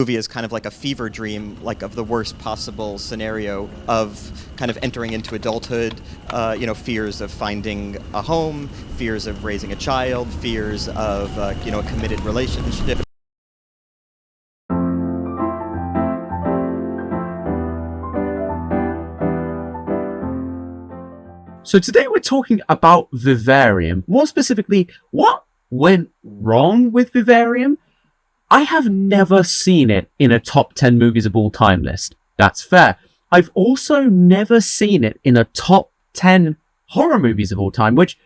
movie is kind of like a fever dream, like of the worst possible scenario of kind of entering into adulthood, fears of finding a home, fears of raising a child, fears of, a committed relationship. So today we're talking about Vivarium. More specifically, what went wrong with Vivarium? I have never seen it in a top 10 movies of all time list. That's fair. I've also never seen it in a top 10 horror movies of all time, which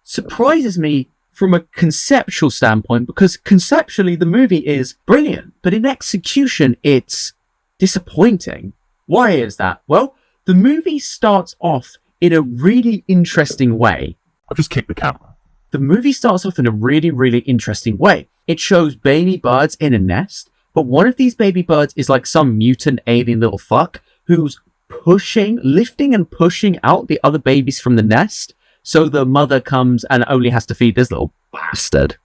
surprises me from a conceptual standpoint, because conceptually the movie is brilliant, but in execution it's disappointing. Why is that? Well, the movie starts off in a really interesting way. I've just kicked the camera. The movie starts off in a really, really interesting way. It shows baby birds in a nest, but one of these baby birds is like some mutant alien little fuck who's lifting and pushing out the other babies from the nest, so the mother comes and only has to feed this little bastard.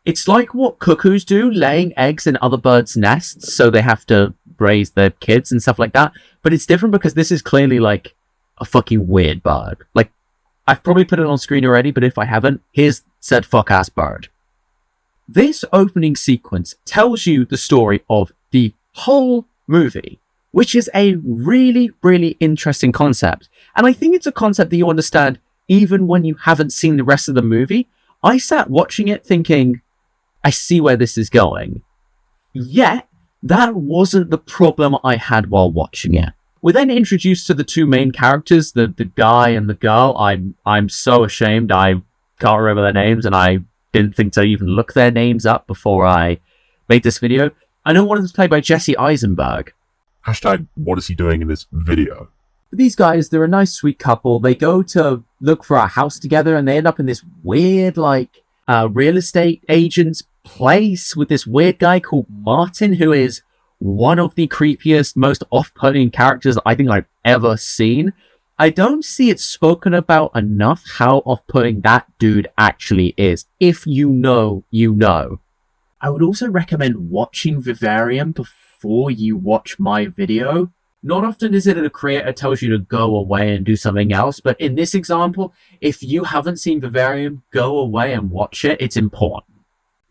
It's like what cuckoos do, laying eggs in other birds' nests, so they have to raise their kids and stuff like that, but it's different because this is clearly like a fucking weird bird. Like, I've probably put it on screen already, but if I haven't, here's said fuck-ass bird. This opening sequence tells you the story of the whole movie, which is a really, really interesting concept. And I think it's a concept that you understand even when you haven't seen the rest of the movie. I sat watching it thinking, I see where this is going. Yet, that wasn't the problem I had while watching it. We're then introduced to the two main characters, the guy and the girl. I'm so ashamed I can't remember their names, and I didn't think to even look their names up before I made this video. I know one of them's played by Jesse Eisenberg. Hashtag, what is he doing in this video? These guys, they're a nice, sweet couple. They go to look for a house together, and they end up in this weird, real estate agent's place with this weird guy called Martin, who is one of the creepiest, most off-putting characters I think I've ever seen. I don't see it spoken about enough how off-putting that dude actually is. If you know, you know. I would also recommend watching Vivarium before you watch my video. Not often is it that a creator tells you to go away and do something else, but in this example, if you haven't seen Vivarium, go away and watch it. It's important.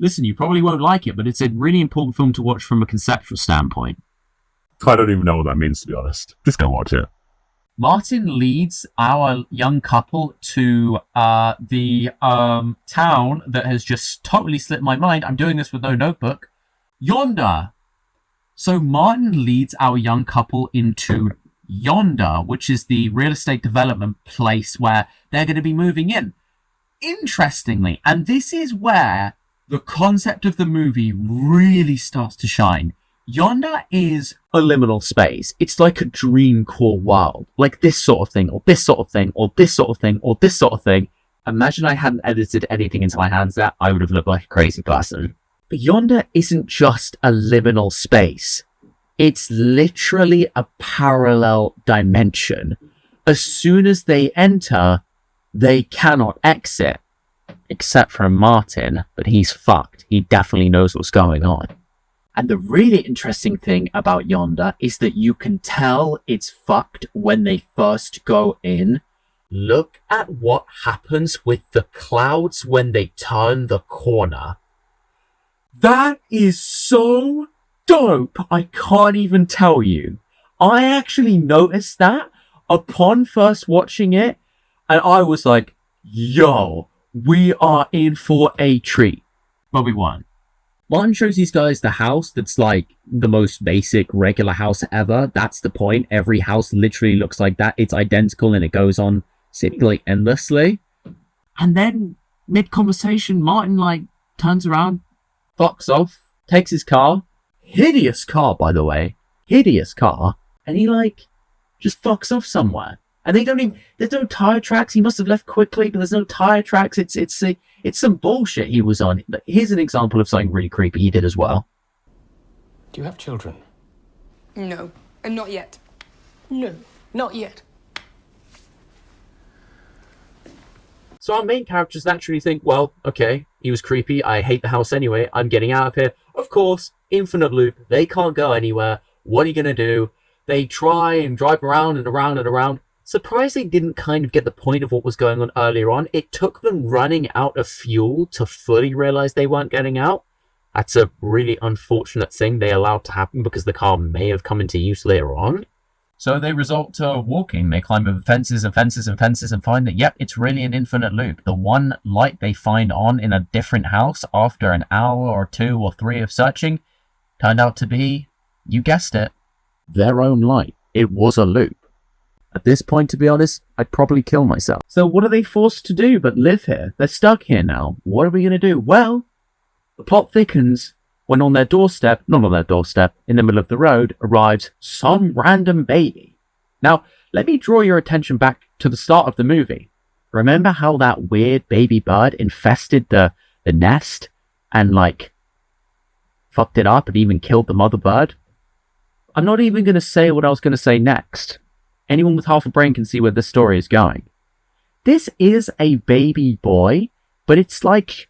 Listen, you probably won't like it, but it's a really important film to watch from a conceptual standpoint. I don't even know what that means, to be honest. Just go watch it. Martin leads our young couple to the town that has just totally slipped my mind. I'm doing this with no notebook. Yonder. So Martin leads our young couple into Yonder, which is the real estate development place where they're going to be moving in. Interestingly, and this is where the concept of the movie really starts to shine. Yonder is a liminal space. It's like a dream core world. Like this sort of thing, or this sort of thing, or this sort of thing, or this sort of thing. Imagine I hadn't edited anything into my hands there. I would have looked like a crazy person. But Yonder isn't just a liminal space. It's literally a parallel dimension. As soon as they enter, they cannot exit. Except for Martin, but he's fucked. He definitely knows what's going on. And the really interesting thing about Yonder is that you can tell it's fucked when they first go in. Look at what happens with the clouds when they turn the corner. That is so dope, I can't even tell you. I actually noticed that upon first watching it, and I was like, yo, we are in for a treat. But we won. Martin shows these guys the house that's like the most basic regular house ever. That's the point. Every house literally looks like that. It's identical and it goes on seemingly endlessly. And then mid-conversation, Martin turns around, fucks off, takes his car. Hideous car, by the way. Hideous car. And he just fucks off somewhere. And they don't even, there's no tire tracks. He must have left quickly, but there's no tire tracks. It's some bullshit he was on. But here's an example of something really creepy he did as well. Do you have children? No, and not yet. No, not yet. So our main characters naturally think, well, okay, he was creepy. I hate the house anyway. I'm getting out of here. Of course, infinite loop. They can't go anywhere. What are you going to do? They try and drive around and around and around. Surprised they didn't kind of get the point of what was going on earlier on. It took them running out of fuel to fully realize they weren't getting out. That's a really unfortunate thing they allowed to happen because the car may have come into use later on. So they resort to walking. They climb over fences and fences and fences and find that, yep, it's really an infinite loop. The one light they find on in a different house after an hour or 2 or 3 of searching turned out to be, you guessed it, their own light. It was a loop. At this point, to be honest, I'd probably kill myself. So what are they forced to do but live here? They're stuck here now. What are we going to do? Well, the plot thickens when on their doorstep, not on their doorstep, in the middle of the road, arrives some random baby. Now, let me draw your attention back to the start of the movie. Remember how that weird baby bird infested the nest and, like, fucked it up and even killed the mother bird? I'm not even going to say what I was going to say next. Anyone with half a brain can see where this story is going. This is a baby boy, but it's like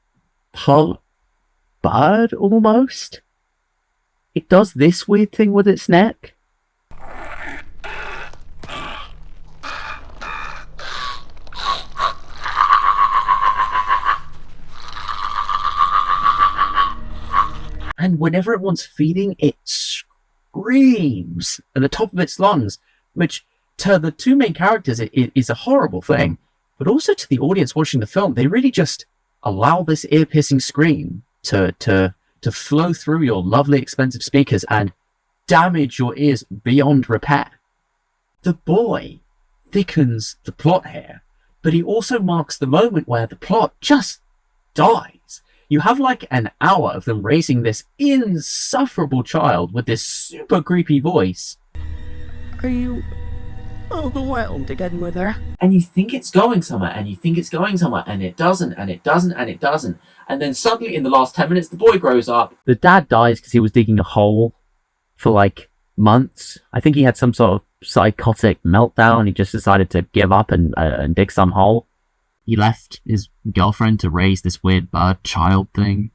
bird almost. It does this weird thing with its neck. And whenever it wants feeding, it screams at the top of its lungs, which to the 2 main characters it is a horrible thing, but also to the audience watching the film, they really just allow this ear-piercing scream to flow through your lovely expensive speakers and damage your ears beyond repair. The boy thickens the plot here, but he also marks the moment where the plot just dies. You have like an hour of them raising this insufferable child with this super creepy voice. Are you overwhelmed again with her? And you think it's going somewhere, and you think it's going somewhere, and it doesn't, and it doesn't, and it doesn't. And then suddenly in the last 10 minutes, the boy grows up. The dad dies because he was digging a hole for like months. I think he had some sort of psychotic meltdown. He just decided to give up and dig some hole. He left his girlfriend to raise this weird bird child thing.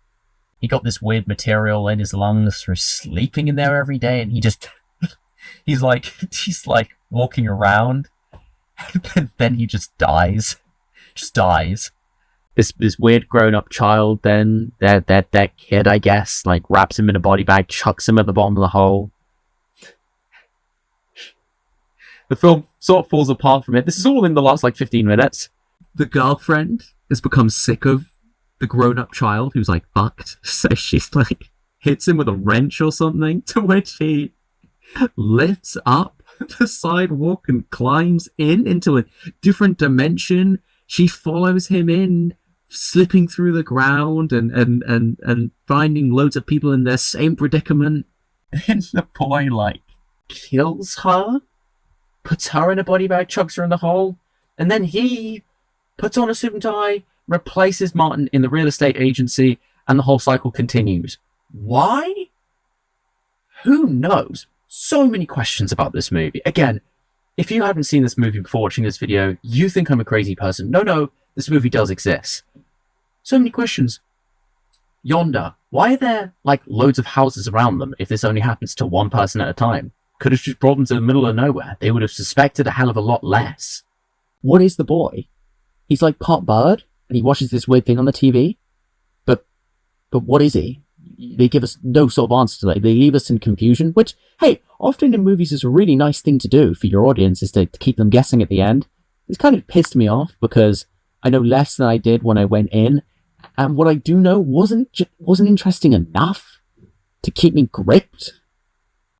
He got this weird material in his lungs for sleeping in there every day, and he just... he's like walking around, and then he just dies. This weird grown-up child, then that kid, I guess, like wraps him in a body bag, chucks him at the bottom of the hole. The film sort of falls apart from it. This is all in the last like 15 minutes. The girlfriend has become sick of the grown-up child who's like fucked, so she's like hits him with a wrench or something, to which he lifts up the sidewalk and climbs into a different dimension. She follows him in, slipping through the ground and finding loads of people in their same predicament. And the boy like kills her, puts her in a body bag, chucks her in the hole, and then he puts on a suit and tie, replaces Martin in the real estate agency, and the whole cycle continues. Why? Who knows? So many questions about this movie. Again, if you haven't seen this movie before watching this video, you think I'm a crazy person. No, this movie does exist. So many questions. Yonder, why are there like loads of houses around them if this only happens to one person at a time? Could have just brought them to the middle of nowhere. They would have suspected a hell of a lot less. What is the boy? He's like part bird, and he watches this weird thing on the TV. But what is he? They give us no sort of answer to that. They leave us in confusion, which, hey, often in movies is a really nice thing to do for your audience, is to keep them guessing at the end. It's kind of pissed me off because I know less than I did when I went in, and what I do know wasn't interesting enough to keep me gripped.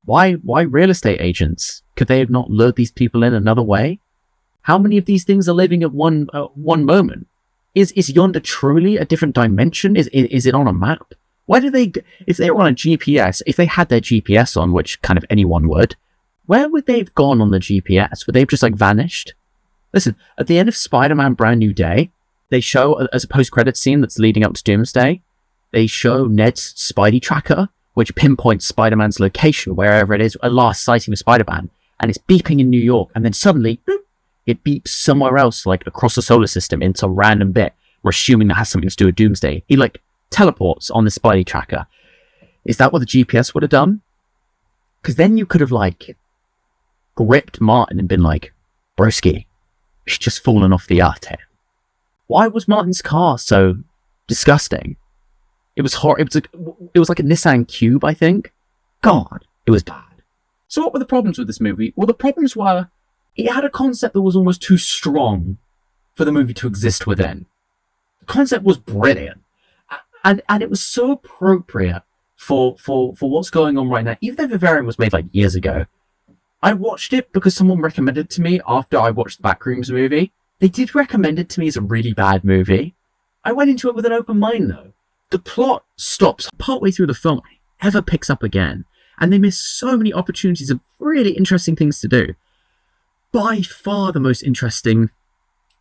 Why real estate agents? Could they have not lured these people in another way? How many of these things are living at one moment? Is Yonder truly a different dimension? Is it on a map? Why do they, if they were on a GPS, if they had their GPS on, which kind of anyone would, where would they have gone on the GPS? Would they have just like vanished? Listen, at the end of Spider-Man Brand New Day, they show, as a post-credits scene that's leading up to Doomsday, they show Ned's Spidey tracker, which pinpoints Spider-Man's location, wherever it is, a last sighting of Spider-Man, and it's beeping in New York, and then suddenly, boop, it beeps somewhere else, like across the solar system, into a random bit. We're assuming that has something to do with Doomsday. He like teleports on the Spidey tracker. Is that what the GPS would have done? Because then you could have, like, gripped Martin and been like, broski, she's just fallen off the earth here. Why was Martin's car so disgusting? It was it was like a Nissan Cube, I think. God, it was bad. So what were the problems with this movie? Well, the problems were it had a concept that was almost too strong for the movie to exist within. The concept was brilliant. And it was so appropriate for what's going on right now. Even though Vivarium was made like years ago, I watched it because someone recommended it to me after I watched the Backrooms movie. They did recommend it to me as a really bad movie. I went into it with an open mind though. The plot stops partway through the film, ever picks up again, and they miss so many opportunities of really interesting things to do. By far the most interesting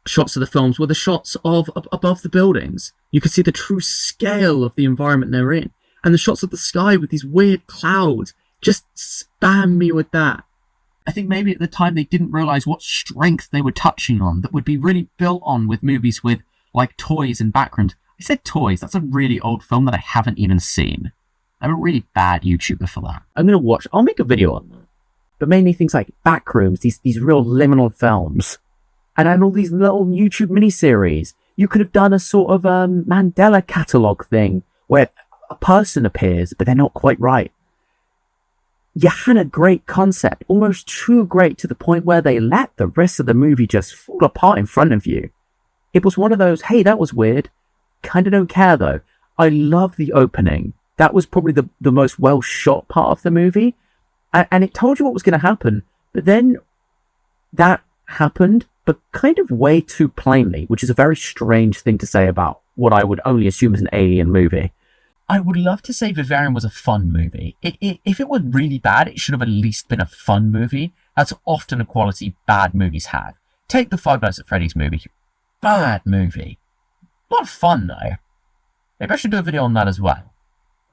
shots of the films were the shots of above the buildings. You could see the true scale of the environment they're in. And the shots of the sky with these weird clouds just spam me with that. I think maybe at the time they didn't realize what strength they were touching on that would be really built on with movies with like toys and background. I said toys, that's a really old film that I haven't even seen. I'm a really bad YouTuber for that. I'll make a video on that. But mainly things like Backrooms, these real liminal films. And all these little YouTube miniseries. You could have done a sort of Mandela catalogue thing where a person appears, but they're not quite right. You had a great concept, almost too great to the point where they let the rest of the movie just fall apart in front of you. It was one of those, hey, that was weird. Kind of don't care though. I love the opening. That was probably the most well shot part of the movie. And it told you what was going to happen. But then that happened, but kind of way too plainly, which is a very strange thing to say about what I would only assume is an alien movie. I would love to say Vivarium was a fun movie. If it was really bad, it should have at least been a fun movie. That's often a quality bad movies have. Take the Five Nights at Freddy's movie. Bad movie. A lot of fun, though. Maybe I should do a video on that as well.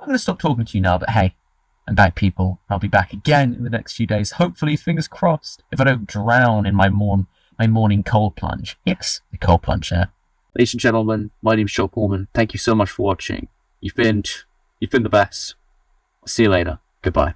I'm going to stop talking to you now, but hey, I'm back, people. I'll be back again in the next few days. Hopefully, fingers crossed, if I don't drown in my morning cold plunge. Yes, the cold plunge there. Ladies and gentlemen, my name's Joe Pullman. Thank you so much for watching. You've been the best. I'll see you later. Goodbye.